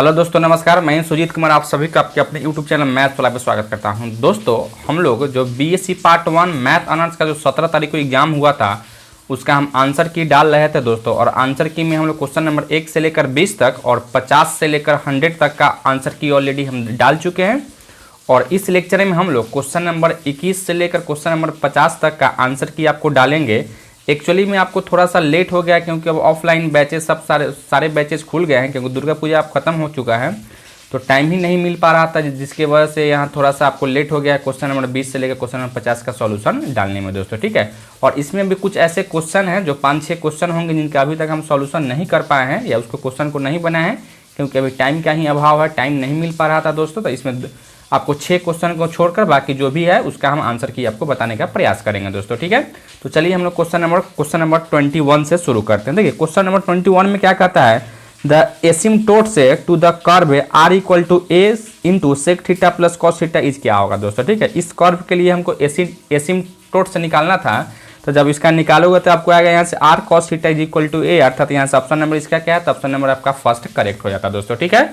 Hello दोस्तों, नमस्कार। मैं सुजीत कुमार आप सभी का आपके अपने यूट्यूब चैनल मैथ वाला पे स्वागत करता हूं। दोस्तों, हम लोग जो बीएससी पार्ट 1 मैथ ऑनर्स का जो 17 तारीख को एग्जाम हुआ था उसका हम आंसर की डाल रहे थे दोस्तों। और आंसर की में हम लोग क्वेश्चन नंबर 1 से लेकर 20 तक और 50 से लेकर 100 तक का आंसर की ऑलरेडी हम डाल चुके हैं। और इस लेक्चर में हम लोग क्वेश्चन नंबर 21 से लेकर क्वेश्चन नंबर 50 तक का आंसर की आपको डालेंगे। एक्चुअली में आपको थोड़ा सा लेट हो गया क्योंकि अब ऑफलाइन बैचेस सब सारे बैचेस खुल गए हैं, क्योंकि दुर्गा पूजा अब खत्म हो चुका है तो टाइम ही नहीं मिल पा रहा था, जिसकी वजह से यहाँ थोड़ा सा आपको लेट हो गया है क्वेश्चन नंबर 20 से लेकर क्वेश्चन नंबर 50 का सॉल्यूशन डालने में दोस्तों। ठीक है, और इसमें भी कुछ ऐसे क्वेश्चन हैं जो 5-6 क्वेश्चन होंगे जिनका अभी तक हम सॉल्यूशन नहीं कर पाए हैं या उसको क्वेश्चन को नहीं बनाए हैं, क्योंकि अभी टाइम का ही अभाव है, टाइम नहीं मिल पा रहा था दोस्तों। तो इसमें आपको 6 क्वेश्चन को छोड़कर बाकी जो भी है उसका हम आंसर की आपको बताने का प्रयास करेंगे दोस्तों। ठीक है, तो चलिए हम लोग क्वेश्चन नंबर 21 से शुरू करते हैं। देखिए क्वेश्चन नंबर 21 में क्या कहता है, the asymptotes to the curve r equal to a into sec theta plus cos theta is क्या होगा दोस्तों। ठीक है, इस कर्व के लिए हमको एसिम्टोट से निकालना था, तो जब इसका निकालोगे तो आपको आएगा यहाँ से r cos theta is equal to a, अर्थात यहाँ से ऑप्शन नंबर इसका क्या है, तो ऑप्शन नंबर आपका फर्स्ट करेक्ट हो जाता है दोस्तों। ठीक है,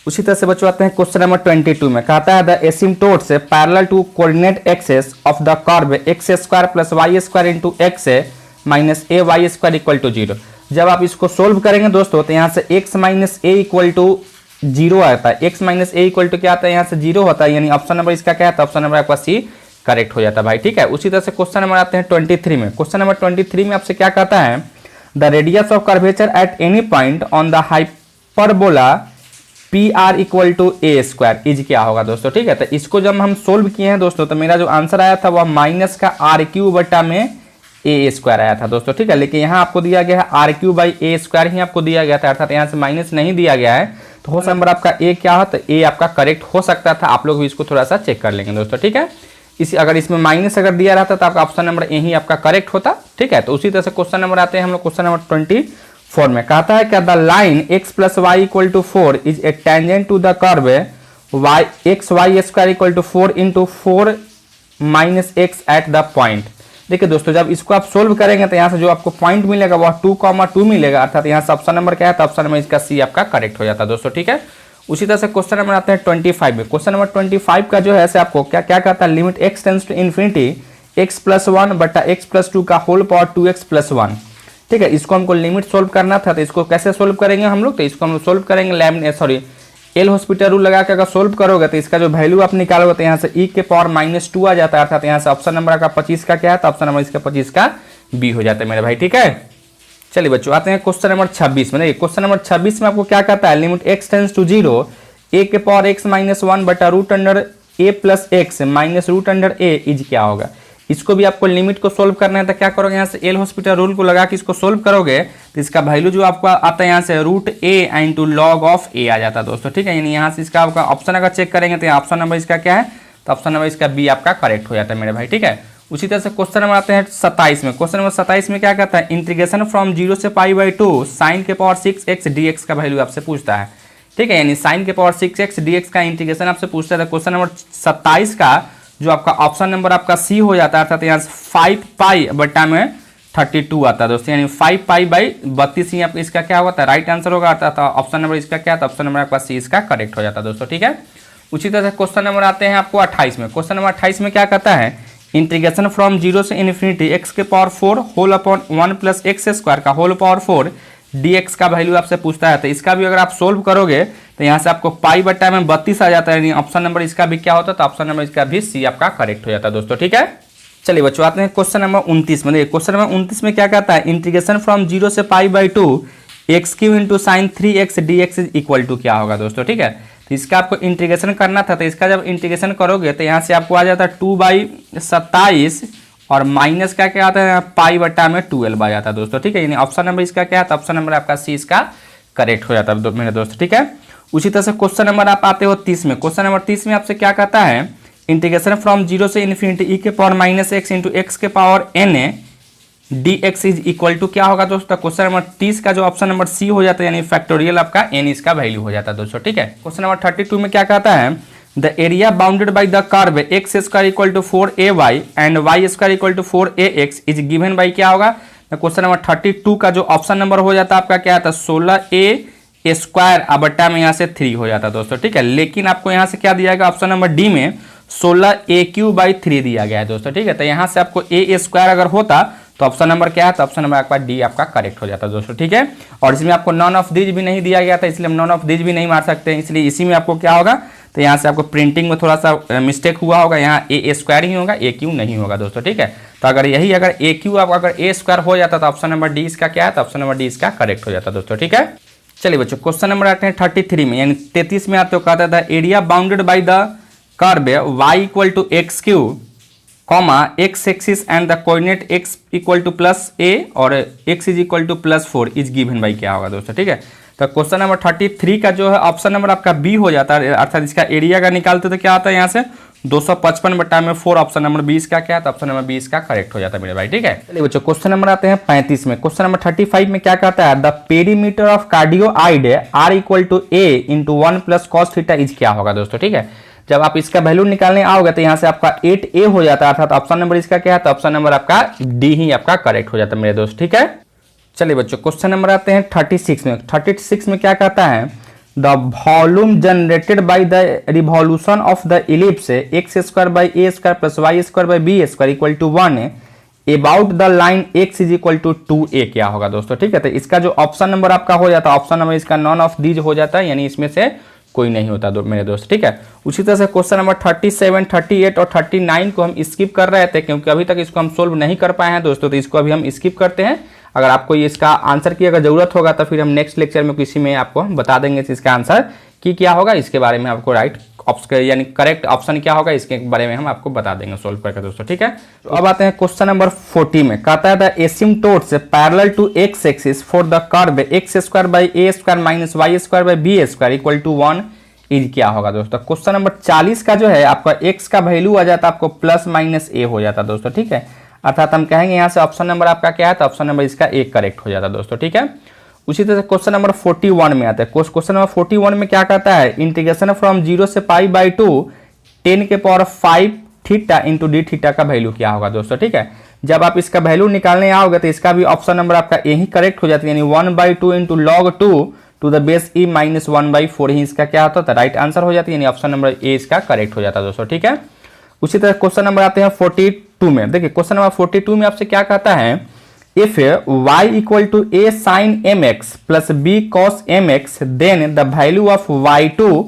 उसी तरह से बच्चों आते हैं क्वेश्चन नंबर 22 में। कहता है the asymptotes parallel to coordinate axes of the curve x square plus y square into x minus a y square equal to 0। जब आप इसको सोल्व करेंगे दोस्तों तो यहाँ से x minus a equal to 0 आता है। x minus a equal to क्या आता है, यहाँ से 0 होता है, यानी ऑप्शन नंबर इसका क्या है, तो ऑप्शन नंबर आपका सी करेक्ट हो जाता है भाई। ठीक है, उसी तरह से क्वेश्चन नंबर आते हैं 23 में। क्वेश्चन नंबर 23 में आपसे क्या कहता है, the radius of curvature at any point on the hyperbola p r equal to a square is क्या होगा दोस्तों। ठीक है, तो इसको जब हम सोल्व किए हैं दोस्तों तो मेरा जो आंसर आया था वह माइनस का आर क्यू बटा में ए स्क्वायर आया था दोस्तों। ठीक है, लेकिन यहाँ आपको दिया गया है r q by a square ही आपको दिया गया था, अर्थात यहाँ से माइनस नहीं दिया गया है, तो हो नंबर आपका ए क्या हो, तो ए आपका करेक्ट हो सकता था। आप लोग भी इसको थोड़ा सा चेक कर लेंगे दोस्तों। ठीक है, अगर इसमें माइनस अगर दिया रहता तो आपका ऑप्शन नंबर ए ही आपका करेक्ट होता। ठीक है, तो उसी तरह से क्वेश्चन नंबर आते हैं हम लोग क्वेश्चन नंबर 24 में। कहता है क्या the line x plus y equal to 4 is a tangent to the curve y x y square equal to 4 into 4 minus x at the point. देखिए दोस्तों, जब इसको आप सोल्व करेंगे तो यहाँ से जो आपको पॉइंट मिलेगा वह 2,2 मिलेगा, अर्थात यहाँ से ऑप्शन नंबर क्या है, तो ऑप्शन नंबर इसका सी आपका करेक्ट हो जाता है दोस्तों। ठीक है, उसी तरह से क्वेश्चन नंबर आते हैं 25 में। क्वेश्चन नंबर 25 का जो है ऐसे आपको क्या क्या कहता है, limit x tends to infinity x plus 1 बटा x प्लस 2 का होल पावर 2x प्लस 1। ठीक है, इसको हमको लिमिट सोल्व करना था, तो इसको कैसे सोल्व करेंगे हम लोग, तो इसको हम लोग सोल्व करेंगे एल हॉस्पिटल रूल लगा के अगर सोल्व करोगे तो इसका जो वैल्यू आप निकालोगे तो यहाँ से e के पावर -2 आ जाता है, अर्थात यहाँ से ऑप्शन नंबर का 25 का क्या है, तो ऑप्शन नंबर इसका 25 का बी हो जाता है मेरे भाई। ठीक है, चलिए बच्चों आते हैं क्वेश्चन नंबर 26 में। देखिए क्वेश्चन नंबर 26 में आपको क्या कहता है, limit x tends to 0 a के पावर x माइनस 1 बटा root under a plus x minus root under a is क्या होगा। इसको भी आपको लिमिट को सोल्व करना है, तो क्या करोगे, यहाँ से एल हॉस्पिटल रूल को लगा के इसको सोल्व करोगे तो इसका वैल्यू जो आपको आता है यहाँ से root a into log of a आ जाता है दोस्तों। ठीक है, यानी यहाँ से इसका आपका ऑप्शन अगर चेक करेंगे तो ऑप्शन नंबर इसका क्या है, तो ऑप्शन नंबर इसका बी आपका करेक्ट हो जाता है मेरे भाई। ठीक है, उसी तरह से क्वेश्चन नंबर आते हैं 27 में। क्वेश्चन नंबर 27 में क्या कहता है, इंटीग्रेशन फ्रॉम 0 से π/2 साइन के पावर 6x dx का वैल्यू आपसे पूछता है। ठीक है, यानी साइन के पावर 6x dx का इंटीग्रेशन आपसे पूछता है। क्वेश्चन नंबर 27 का जो आपका ऑप्शन नंबर आपका सी हो जाता है, अर्थात यहाँ से 5 पाई बटा में 32 आता है दोस्तों, यानी 5 पाई बाई 32 ही आपका इसका क्या होता है, राइट आंसर होगा, अर्थात ऑप्शन नंबर इसका क्या है, तो ऑप्शन नंबर आपका सी इसका करेक्ट हो जाता है दोस्तों। ठीक है, उसी तरह से क्वेश्चन नंबर आते हैं आपको 28 में। क्वेश्चन नंबर 28 में क्या कहता है, इंटीग्रेशन फ्रॉम 0 से इन्फिनिटी एक्स के power 4 whole upon 1 plus x square का होल पावर 4 dx का वैल्यू आपसे पूछता है। तो इसका भी अगर आप सोल्व करोगे तो यहाँ से आपको पाई बटा में 32 आ जाता है, यानी ऑप्शन नंबर इसका भी क्या होता है, तो ऑप्शन नंबर इसका भी सी आपका करेक्ट हो जाता है दोस्तों। ठीक है, चलिए बच्चों आते हैं क्वेश्चन नंबर 29 में। देखिए क्वेश्चन नंबर 29 में क्या कहता है, इंटीग्रेशन फ्रॉम 0 से π/2 x³ into sine 3x dx is equal to क्या होगा दोस्तों। ठीक है, तो इसका आपको इंटीग्रेशन करना था, तो इसका जब इंटीग्रेशन करोगे तो यहाँ से आपको आ जाता है 2/27 और माइनस का क्या आता है, पाई बटा में 12 आ जाता है दोस्तों। ठीक है, यानी ऑप्शन नंबर इसका क्या है, तो ऑप्शन नंबर आपका सी इसका करेक्ट हो जाता है मेरे दोस्त। ठीक है, उसी तरह से क्वेश्चन नंबर आप आते हो 30 में। क्वेश्चन नंबर 30 में आपसे क्या कहता है, इंटीग्रेशन फ्रॉम 0 से इन्फिनिटी e के पावर -x इंटू एक्स के power n dx is equal to क्या होगा दोस्तों। क्वेश्चन नंबर 30 का जो ऑप्शन नंबर सी हो जाता है, यानी फैक्टोरियल आपका n इसका वैल्यू हो जाता है दोस्तों। ठीक है, क्वेश्चन नंबर 32 में क्या कहता है, the area bounded by the curve x square equal to 4ay and y square equal to 4ax is given by क्या होगा। क्वेश्चन नंबर 32 का जो ऑप्शन नंबर हो जाता है आपका क्या आता है, 16a स्क्वायर बट्टा में यहाँ से 3 हो जाता दोस्तों, ठीक है। लेकिन आपको यहाँ से क्या दिया गया ऑप्शन नंबर डी में 16a³/3 दिया गया है दोस्तों, ठीक है। तो यहाँ से आपको a स्क्वायर अगर होता तो ऑप्शन नंबर क्या है, तो ऑप्शन नंबर आपका डी आपका करेक्ट हो जाता दोस्तों, ठीक है। और इसमें आपको नॉन ऑफ दीज भी नहीं दिया गया था, इसलिए हम नॉन ऑफ दीज भी नहीं मार सकते, इसलिए इसी में आपको क्या होगा, तो यहाँ से आपको प्रिंटिंग में थोड़ा सा मिस्टेक हुआ होगा, यहाँ a स्क्वायर ही होगा, a³ नहीं होगा दोस्तों, ठीक है। तो अगर यही अगर a³ आपका अगर a स्क्वायर हो जाता तो ऑप्शन नंबर डी इसका क्या है, तो ऑप्शन नंबर डी इसका करेक्ट हो जाता दोस्तों, ठीक है। चलिए बच्चों क्वेश्चन नंबर आते हैं 33 में, यानी 33 में आते हो, कहता था area bounded by the curve y = x³ x axis and the coordinate x = +a और x = +4 इज गिवन बाय क्या होगा दोस्तों, ठीक है। तो क्वेश्चन नंबर 33 का जो है ऑप्शन नंबर आपका बी हो जाता है, अर्थात इसका एरिया का निकालते तो क्या आता है यहाँ से 255/4, ऑप्शन नंबर 20 का क्या है, तो ऑप्शन नंबर 20 का करेक्ट हो जाता है मेरे भाई, ठीक है। चलिए बच्चों क्वेश्चन नंबर आते हैं 35 में। क्वेश्चन नंबर 35 में क्या कहता है, the perimeter of cardioid r = a × 1 + cos θ is क्या होगा दोस्तों, ठीक है। जब आप इसका वैल्यू निकालने आओगे तो यहाँ से आपका 8a हो जाता है, अर्थात ऑप्शन नंबर इसका क्या है, तो ऑप्शन नंबर आपका डी ही आपका करेक्ट हो जाता है मेरे दोस्त, ठीक है। चलिए बच्चों क्वेश्चन नंबर आते हैं 36 में। 36 में क्या कहता है, the volume generated by the revolution of the ellipse x² / a² + y² / b² = 1 about the line x = 2a क्या होगा दोस्तों, ठीक है। तो इसका जो ऑप्शन नंबर आपका हो जाता है, ऑप्शन नंबर इसका नॉन ऑफ दीज हो जाता है, यानी इसमें से कोई नहीं होता मेरे दोस्त, ठीक है। उसी तरह से क्वेश्चन नंबर 37, 38 और 39 को हम स्किप कर रहे थे, क्योंकि अभी तक इसको हम सोल्व नहीं कर पाए हैं दोस्तों, तो इसको अभी हम स्किप करते हैं। अगर आपको इसका आंसर की अगर जरूरत होगा तो फिर हम नेक्स्ट लेक्चर में किसी में आपको बता देंगे इसका आंसर कि क्या होगा, इसके बारे में आपको राइट यानी करेक्ट ऑप्शन क्या होगा, इसके बारे में हम आपको बता देंगे सोल्व करके दोस्तों, ठीक है। तो अब आते हैं क्वेश्चन नंबर 40 में, कहता है the asymptotes parallel to x axis for the curve x² / a² - y² / b² = 1 is क्या होगा दोस्तों। क्वेश्चन नंबर 40 का जो है आपका x का वैल्यू आ जाता है आपको +- a हो जाता दोस्तों, ठीक है। अर्थात हम कहेंगे यहाँ से ऑप्शन नंबर आपका क्या है, तो ऑप्शन नंबर इसका एक करेक्ट हो जाता दोस्तों, ठीक है। उसी तरह से क्वेश्चन नंबर 41 में आता है। क्वेश्चन नंबर 41 में क्या कहता है, इंटीग्रेशन फ्रॉम 0 से π/2 10⁵ थीटा इंटू डी थीटा का वैल्यू क्या होगा दोस्तों, ठीक है। जब आप इसका वैल्यू निकालने आओगे तो इसका भी ऑप्शन नंबर आपका यही करेक्ट हो जाता है, यानी 1/2 into log 2 to the base e - 1/4 ही इसका क्या होता है, राइट आंसर हो जाती है, यानी ऑप्शन नंबर ए इसका करेक्ट हो जाता है दोस्तों, ठीक है। उसी तरह क्वेश्चन नंबर आते हैं 42 में। देखिए क्वेश्चन नंबर 42 में आपसे क्या कहता है, if y = a sin mx + b cos mx then the value of y2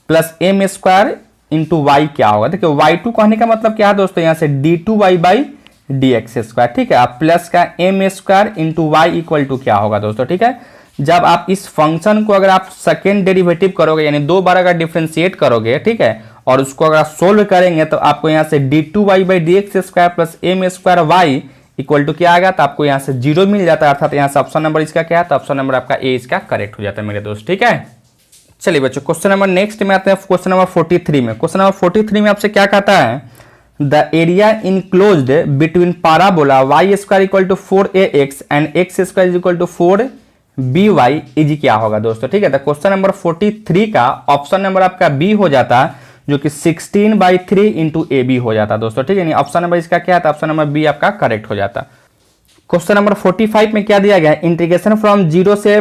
+ m² into y क्या होगा। देखिए y2 कहने का मतलब क्या है दोस्तों, यहाँ से d2y/dx², ठीक है। आप प्लस का m² इंटू y = क्या होगा दोस्तों, ठीक है। जब आप इस फंक्शन को अगर आप सेकेंड डेरिवेटिव करोगे, यानी 2 बार अगर डिफरेंशिएट करोगे, ठीक है, और उसको अगर आप सोल्व करेंगे तो आपको यहाँ से d2y/dx² + m² y क्या आ गया, तो आपको यहाँ से 0 मिल जाता है, अर्थात यहाँ से ऑप्शन नंबर इसका क्या है, तो ऑप्शन नंबर आपका ए इसका करेक्ट हो जाता है मेरे दोस्त, ठीक है। चलिए बच्चों क्वेश्चन नंबर नेक्स्ट में आते हैं क्वेश्चन नंबर 43 में। क्वेश्चन नंबर 43 में आपसे क्या कहता है, the area enclosed between parabola y² = 4ax and x² = 4by is क्या होगा दोस्तों, ठीक है। तो क्वेश्चन नंबर 43 का ऑप्शन नंबर आपका बी हो जाता है, जो कि 16/3 इंटू ए बी हो जाता है दोस्तों, ठीक है। ऑप्शन नंबर इसका क्या है, ऑप्शन नंबर बी आपका करेक्ट हो जाता। क्वेश्चन नंबर 45 में क्या दिया गया है, इंटीग्रेशन फ्रॉम 0 से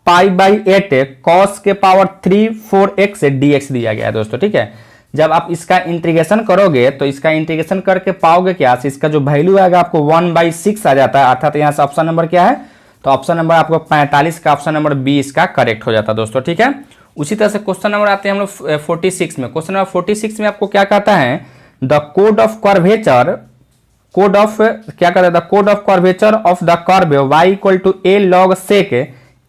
π/8 cos के पावर 3 4x dx दिया गया है दोस्तों, ठीक है। जब आप इसका इंटीग्रेशन करोगे तो इसका इंटीग्रेशन करके पाओगे क्या, इसका जो वैल्यू आएगा आपको 1/6 आ जाता है, अर्थात यहाँ से ऑप्शन नंबर क्या है, तो ऑप्शन नंबर आपको 45 का ऑप्शन नंबर बी इसका करेक्ट हो जाता है दोस्तों, ठीक है। उसी तरह से क्वेश्चन नंबर आते हैं हम लोग 46 में। क्वेश्चन नंबर 46 में आपको क्या कहता है, द कोड ऑफ कर्वेचर क्या कहता है, द कोड of curvature of the curve y = a log sec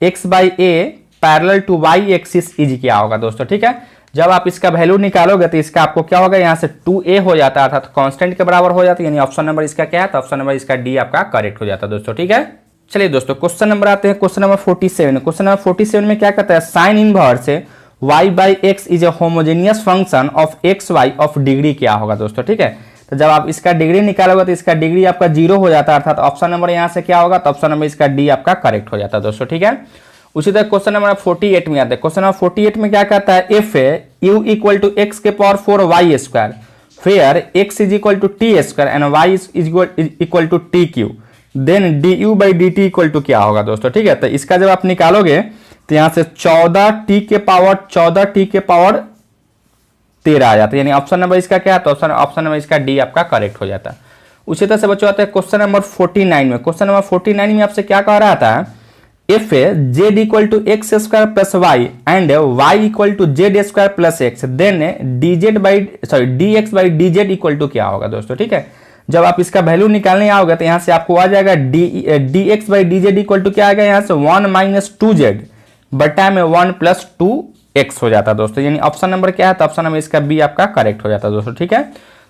x/a parallel to y axis is क्या होगा दोस्तों, ठीक है। जब आप इसका वैल्यू निकालोगे तो इसका आपको क्या होगा, यहाँ से 2a हो जाता है, अर्थात कांस्टेंट के बराबर हो जाता है, यानी ऑप्शन नंबर इसका क्या है, तो ऑप्शन नंबर इसका डी आपका करेक्ट हो जाता है दोस्तों, ठीक है। चलिए दोस्तों क्वेश्चन नंबर आते हैं क्वेश्चन नंबर 47। क्वेश्चन नंबर 47 में क्या कहता है, sine inverse y/x is a homogeneous function of xy of degree क्या होगा दोस्तों, ठीक है। तो जब आप इसका डिग्री निकालोगे तो इसका डिग्री आपका 0 हो जाता है, अर्थात ऑप्शन नंबर यहाँ से क्या होगा, तो ऑप्शन नंबर इसका डी आपका करेक्ट हो जाता है दोस्तों, ठीक है। उसी तरह क्वेश्चन नंबर 48 में आते हैं। क्वेश्चन नंबर 48 में क्या कहता है, if u = x⁴ y² where x = t² and y = tq then du/dt क्या होगा दोस्तों, ठीक है। तो इसका जब आप निकालोगे तो यहाँ से 14t के पावर 13 आ जाता है, यानी ऑप्शन नंबर इसका क्या है, तो ऑप्शन नंबर इसका डी आपका करेक्ट हो जाता है। उसी तरह से बच्चों आते हैं क्वेश्चन नंबर 49 में। क्वेश्चन नंबर 49 में आपसे क्या कह रहा था, if z equal to x square plus y and y equal to z square plus x, then d x by d z equal to क्या होगा दोस्तों, ठीक है। जब आप इसका वैल्यू निकालने आओगे तो यहां से आपको आ जाएगा d x by d z equal to क्या आएगा, यहां से 1 माइनस 2z बटा में 1 प्लस 2x हो जाता है दोस्तों, यानी ऑप्शन नंबर क्या है, तो ऑप्शन नंबर इसका बी आपका करेक्ट हो जाता है दोस्तों, ठीक है।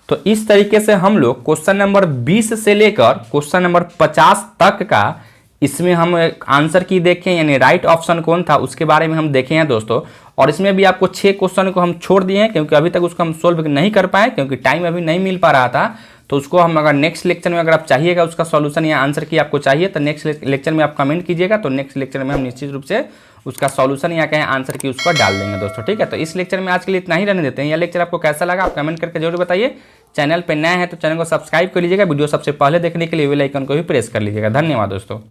तो इस तरीके से हम लोग क्वेश्चन नंबर 20 से लेकर क्वेश्चन नंबर 50 तक का इसमें हम आंसर की देखें, यानी राइट ऑप्शन कौन था उसके बारे में हम देखे हैं दोस्तों। और इसमें भी आपको 6 क्वेश्चन को हम छोड़ दिए हैं, क्योंकि अभी तक उसको हम सोल्व नहीं कर पाए, क्योंकि टाइम अभी नहीं मिल पा रहा था। तो उसको हम अगर नेक्स्ट लेक्चर में अगर आप चाहिएगा उसका सॉल्यूशन या आंसर की आपको चाहिए, तो नेक्स्ट लेक्चर में आप कमेंट कीजिएगा, तो नेक्स्ट लेक्चर में हम निश्चित रूप से उसका सॉल्यूशन या कहें आंसर की उसको डाल देंगे दोस्तों, ठीक है। तो इस लेक्चर में आज के लिए इतना ही रहने देते हैं। यह लेक्चर आपको कैसा लगा आप कमेंट करके जरूर बताइए। चैनल पे नए हैं तो चैनल को सब्सक्राइब कर लीजिएगा, वीडियो सबसे पहले देखने के लिए बेल आइकन को भी प्रेस कर लीजिएगा। धन्यवाद दोस्तों।